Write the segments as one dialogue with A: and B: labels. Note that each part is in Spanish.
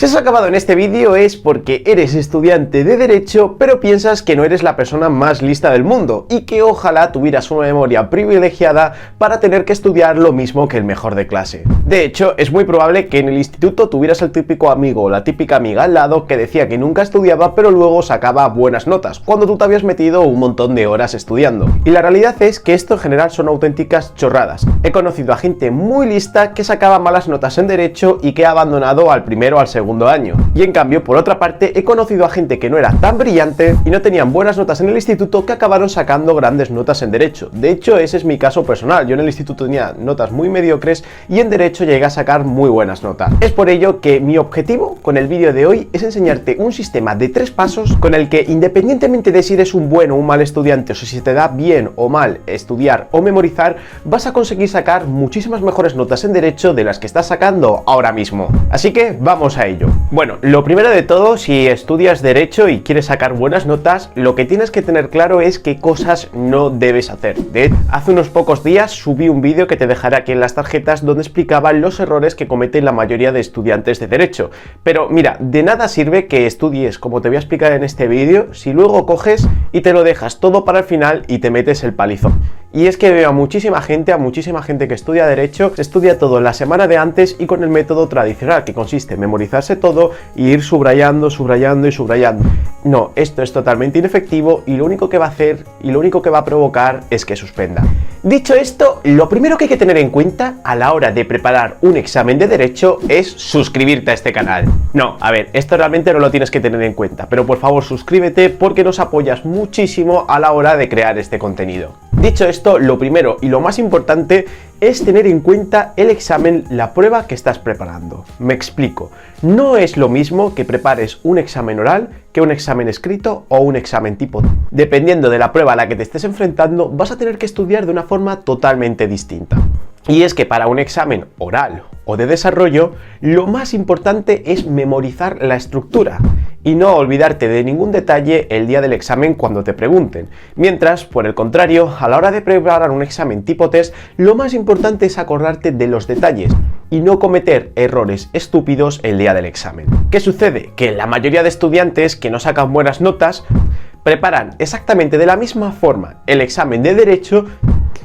A: Si has acabado en este vídeo es porque eres estudiante de Derecho, pero piensas que no eres la persona más lista del mundo y que ojalá tuvieras una memoria privilegiada para tener que estudiar lo mismo que el mejor de clase. De hecho, es muy probable que en el instituto tuvieras el típico amigo o la típica amiga al lado que decía que nunca estudiaba, pero luego sacaba buenas notas, cuando tú te habías metido un montón de horas estudiando. Y la realidad es que esto en general son auténticas chorradas. He conocido a gente muy lista que sacaba malas notas en Derecho y que ha abandonado al primero o al segundo año. Y en cambio, por otra parte, he conocido a gente que no era tan brillante y no tenían buenas notas en el instituto que acabaron sacando grandes notas en Derecho. De hecho, ese es mi caso personal. Yo en el instituto tenía notas muy mediocres y en Derecho llegué a sacar muy buenas notas. Es por ello que mi objetivo con el vídeo de hoy es enseñarte un sistema de 3 pasos con el que, independientemente de si eres un buen o un mal estudiante o si se te da bien o mal estudiar o memorizar, vas a conseguir sacar muchísimas mejores notas en Derecho de las que estás sacando ahora mismo. Así que vamos a ello. Bueno, lo primero de todo, si estudias Derecho y quieres sacar buenas notas, lo que tienes que tener claro es qué cosas no debes hacer. Hace unos pocos días subí un vídeo que te dejaré aquí en las tarjetas donde explicaba los errores que cometen la mayoría de estudiantes de Derecho. Pero mira, de nada sirve que estudies como te voy a explicar en este vídeo si luego coges y te lo dejas todo para el final y te metes el palizón. Y es que veo a muchísima gente que estudia Derecho, se estudia todo la semana de antes y con el método tradicional, que consiste en memorizarse todo y ir subrayando, subrayando y subrayando. No, esto es totalmente inefectivo y lo único que va a hacer y lo único que va a provocar es que suspenda. Dicho esto, lo primero que hay que tener en cuenta a la hora de preparar un examen de Derecho es suscribirte a este canal. No, a ver, esto realmente no lo tienes que tener en cuenta, pero por favor suscríbete porque nos apoyas muchísimo a la hora de crear este contenido. Dicho esto, lo primero y lo más importante es tener en cuenta el examen, la prueba que estás preparando. Me explico. No es lo mismo que prepares un examen oral que un examen escrito o un examen tipo. Dependiendo de la prueba a la que te estés enfrentando, vas a tener que estudiar de una forma totalmente distinta. Y es que para un examen oral o de desarrollo, lo más importante es memorizar la estructura y no olvidarte de ningún detalle el día del examen cuando te pregunten. Mientras, por el contrario, a la hora de preparar un examen tipo test, lo más importante es acordarte de los detalles y no cometer errores estúpidos el día del examen. ¿Qué sucede? Que la mayoría de estudiantes que no sacan buenas notas preparan exactamente de la misma forma el examen de Derecho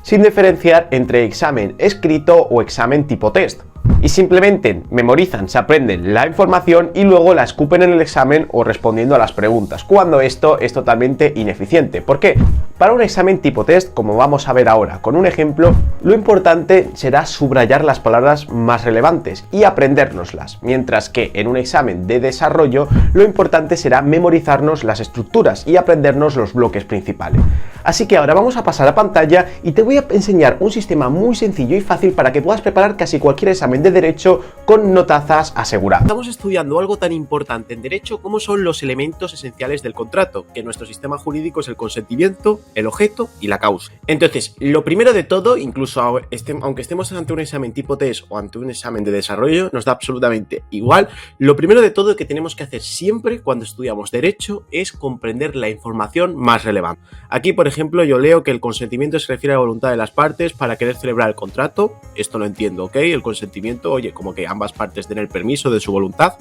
A: sin diferenciar entre examen escrito o examen tipo test. Y simplemente memorizan, se aprenden la información y luego la escupen en el examen o respondiendo a las preguntas, cuando esto es totalmente ineficiente. ¿Por qué? Para un examen tipo test, como vamos a ver ahora con un ejemplo, lo importante será subrayar las palabras más relevantes y aprendérnoslas, mientras que en un examen de desarrollo lo importante será memorizarnos las estructuras y aprendernos los bloques principales. Así que ahora vamos a pasar a pantalla y te voy a enseñar un sistema muy sencillo y fácil para que puedas preparar casi cualquier examen de Derecho con notazas aseguradas.
B: Estamos estudiando algo tan importante en Derecho como son los elementos esenciales del contrato, que en nuestro sistema jurídico es el consentimiento, el objeto y la causa. Entonces, lo primero de todo, incluso aunque estemos ante un examen tipo test o ante un examen de desarrollo, nos da absolutamente igual. Lo primero de todo que tenemos que hacer siempre cuando estudiamos Derecho es comprender la información más relevante. Aquí, por ejemplo, yo leo que el consentimiento se refiere a la voluntad de las partes para querer celebrar el contrato. Esto lo entiendo, ¿ok? El consentimiento, oye, como que ambas partes den el permiso de su voluntad.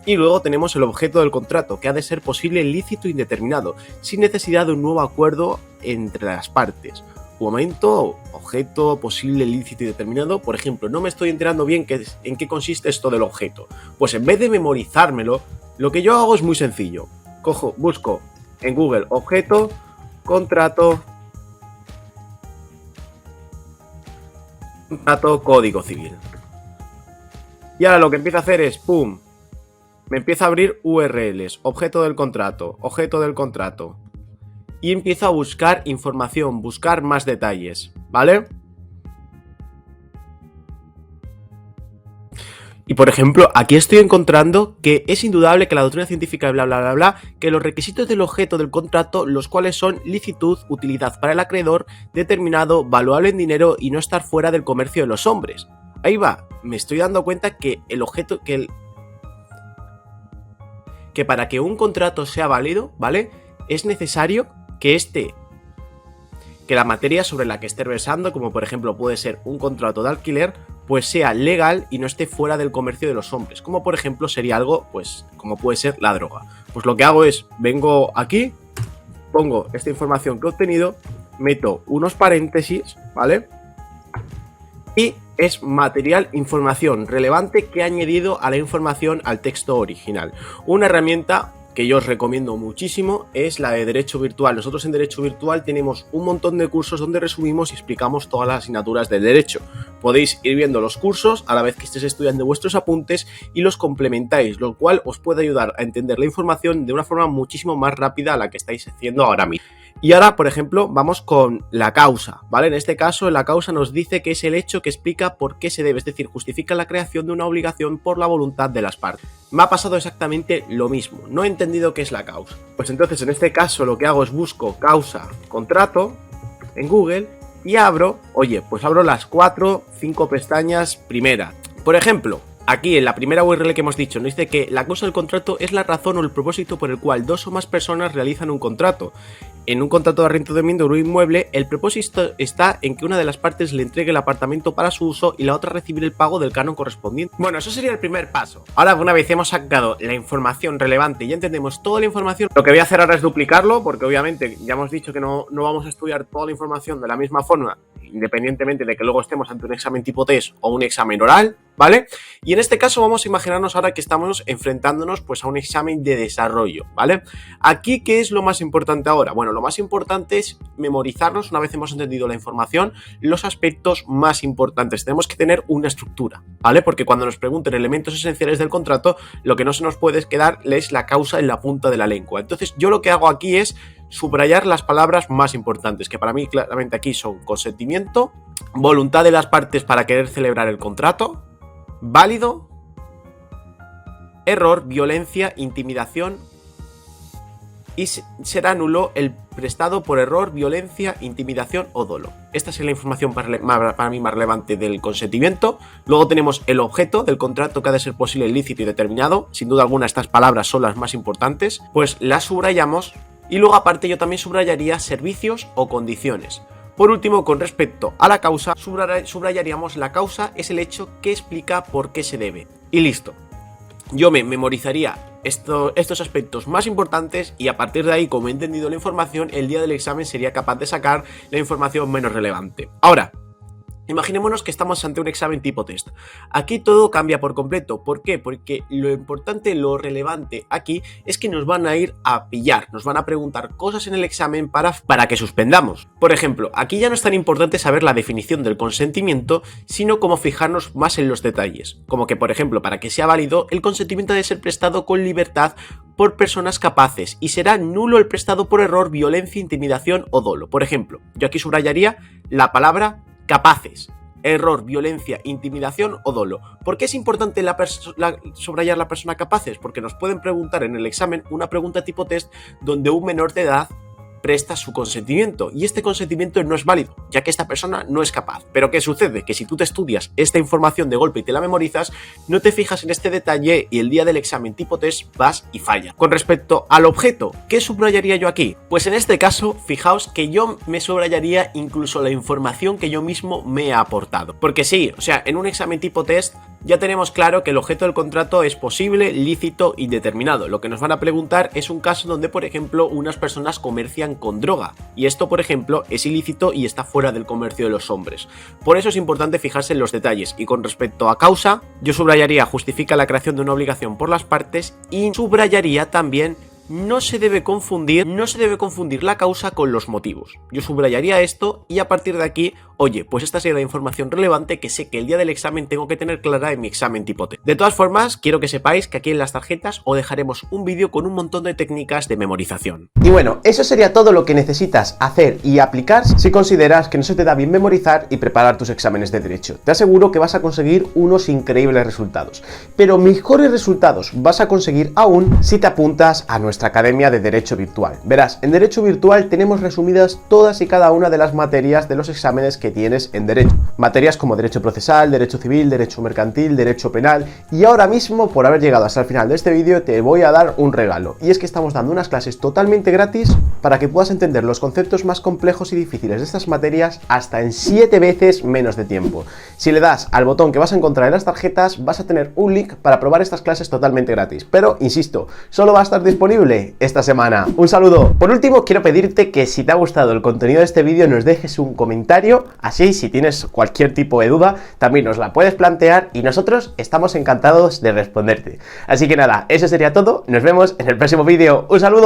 B: Y luego tenemos el objeto del contrato, que ha de ser posible, lícito e indeterminado, sin necesidad de un nuevo acuerdo entre las partes. Un momento, objeto, posible, lícito y determinado. Por ejemplo, no me estoy enterando bien en qué consiste esto del objeto. Pues en vez de memorizármelo, lo que yo hago es muy sencillo. Busco en Google objeto, contrato, código civil. Y ahora lo que empiezo a hacer es, ¡pum!, me empieza a abrir URLs, objeto del contrato, y empiezo a buscar información, buscar más detalles, ¿vale? Y por ejemplo, aquí estoy encontrando que es indudable que la doctrina científica bla bla bla bla, que los requisitos del objeto del contrato, los cuales son licitud, utilidad para el acreedor, determinado, valuable en dinero y no estar fuera del comercio de los hombres. Ahí va, me estoy dando cuenta que el objeto, que para que un contrato sea válido, ¿vale? Es necesario que la materia sobre la que esté versando, como por ejemplo puede ser un contrato de alquiler, pues sea legal y no esté fuera del comercio de los hombres, como por ejemplo sería algo, pues como puede ser la droga. Pues lo que hago es, vengo aquí, pongo esta información que he obtenido, meto unos paréntesis, ¿vale? Y es material, información relevante que he añadido a la información al texto original. Una herramienta que yo os recomiendo muchísimo es la de Derecho Virtual. Nosotros en Derecho Virtual tenemos un montón de cursos donde resumimos y explicamos todas las asignaturas del derecho. Podéis ir viendo los cursos a la vez que estéis estudiando vuestros apuntes y los complementáis, lo cual os puede ayudar a entender la información de una forma muchísimo más rápida a la que estáis haciendo ahora mismo. Y ahora, por ejemplo, vamos con la causa, ¿vale? En este caso, la causa nos dice que es el hecho que explica por qué se debe, es decir, justifica la creación de una obligación por la voluntad de las partes. Me ha pasado exactamente lo mismo, no he entendido qué es la causa. Pues entonces, en este caso, lo que hago es busco causa, contrato en Google y abro, pues abro las 4, 5 pestañas primera. Por ejemplo, aquí en la primera URL que hemos dicho, nos dice que la causa del contrato es la razón o el propósito por el cual dos o más personas realizan un contrato. En un contrato de arrendamiento de un inmueble, el propósito está en que una de las partes le entregue el apartamento para su uso y la otra recibir el pago del canon correspondiente. Bueno, eso sería el primer paso. Ahora, una vez hemos sacado la información relevante y ya entendemos toda la información, lo que voy a hacer ahora es duplicarlo, porque obviamente ya hemos dicho que no vamos a estudiar toda la información de la misma forma, independientemente de que luego estemos ante un examen tipo test o un examen oral, ¿vale? Y en este caso vamos a imaginarnos ahora que estamos enfrentándonos pues a un examen de desarrollo, ¿vale? Aquí, ¿qué es lo más importante ahora? Bueno, lo más importante es memorizarnos, una vez hemos entendido la información, los aspectos más importantes. Tenemos que tener una estructura, ¿vale? Porque cuando nos pregunten elementos esenciales del contrato, lo que no se nos puede quedar es la causa en la punta de la lengua. Entonces, yo lo que hago aquí es subrayar las palabras más importantes, que para mí claramente aquí son consentimiento, voluntad de las partes para querer celebrar el contrato, válido, error, violencia, intimidación y será nulo el prestado por error, violencia, intimidación o dolo. Esta es la información para mí más relevante del consentimiento. Luego tenemos el objeto del contrato, que ha de ser posible, lícito y determinado. Sin duda alguna estas palabras son las más importantes, pues las subrayamos. Y luego aparte yo también subrayaría servicios o condiciones. Por último, con respecto a la causa, subrayaríamos la causa es el hecho que explica por qué se debe. Y listo. Yo me memorizaría estos aspectos más importantes y a partir de ahí, como he entendido la información, el día del examen sería capaz de sacar la información menos relevante. Ahora, imaginémonos que estamos ante un examen tipo test. Aquí todo cambia por completo. ¿Por qué? Porque lo importante, lo relevante aquí es que nos van a ir a pillar, nos van a preguntar cosas en el examen para que suspendamos. Por ejemplo, aquí ya no es tan importante saber la definición del consentimiento, sino como fijarnos más en los detalles. Como que, por ejemplo, para que sea válido, el consentimiento debe ser prestado con libertad por personas capaces y será nulo el prestado por error, violencia, intimidación o dolo. Por ejemplo, yo aquí subrayaría la palabra capaces, error, violencia, intimidación o dolo. ¿Por qué es importante subrayar la persona capaces? Porque nos pueden preguntar en el examen una pregunta tipo test donde un menor de edad presta su consentimiento y este consentimiento no es válido, ya que esta persona no es capaz. Pero ¿qué sucede? Que si tú te estudias esta información de golpe y te la memorizas, no te fijas en este detalle y el día del examen tipo test vas y fallas. Con respecto al objeto, ¿qué subrayaría yo aquí? Pues en este caso, fijaos que yo me subrayaría incluso la información que yo mismo me he aportado. Porque sí, o sea, en un examen tipo test ya tenemos claro que el objeto del contrato es posible, lícito y determinado. Lo que nos van a preguntar es un caso donde, por ejemplo, unas personas comercian con droga. Y esto, por ejemplo, es ilícito y está fuera del comercio de los hombres. Por eso es importante fijarse en los detalles. Y con respecto a causa, yo subrayaría justifica la creación de una obligación por las partes y subrayaría también no se debe confundir la causa con los motivos. Yo subrayaría esto y a partir de aquí, pues esta sería la información relevante que sé que el día del examen tengo que tener clara en mi examen tipo T. De todas formas, quiero que sepáis que aquí en las tarjetas os dejaremos un vídeo con un montón de técnicas de memorización.
A: Y bueno, eso sería todo lo que necesitas hacer y aplicar si consideras que no se te da bien memorizar y preparar tus exámenes de derecho. Te aseguro que vas a conseguir unos increíbles resultados, pero mejores resultados vas a conseguir aún si te apuntas a nuestra Academia de Derecho Virtual. Verás, en Derecho Virtual tenemos resumidas todas y cada una de las materias de los exámenes que que tienes en derecho. Materias como derecho procesal, derecho civil, derecho mercantil, derecho penal. Y ahora mismo, por haber llegado hasta el final de este vídeo, te voy a dar un regalo. Y es que estamos dando unas clases totalmente gratis para que puedas entender los conceptos más complejos y difíciles de estas materias hasta en 7 veces menos de tiempo. Si le das al botón que vas a encontrar en las tarjetas, vas a tener un link para probar estas clases totalmente gratis. Pero, insisto, solo va a estar disponible esta semana. Un saludo. Por último, quiero pedirte que si te ha gustado el contenido de este vídeo, nos dejes un comentario. Así, si tienes cualquier tipo de duda, también nos la puedes plantear y nosotros estamos encantados de responderte. Así que nada, eso sería todo. Nos vemos en el próximo vídeo. ¡Un saludo!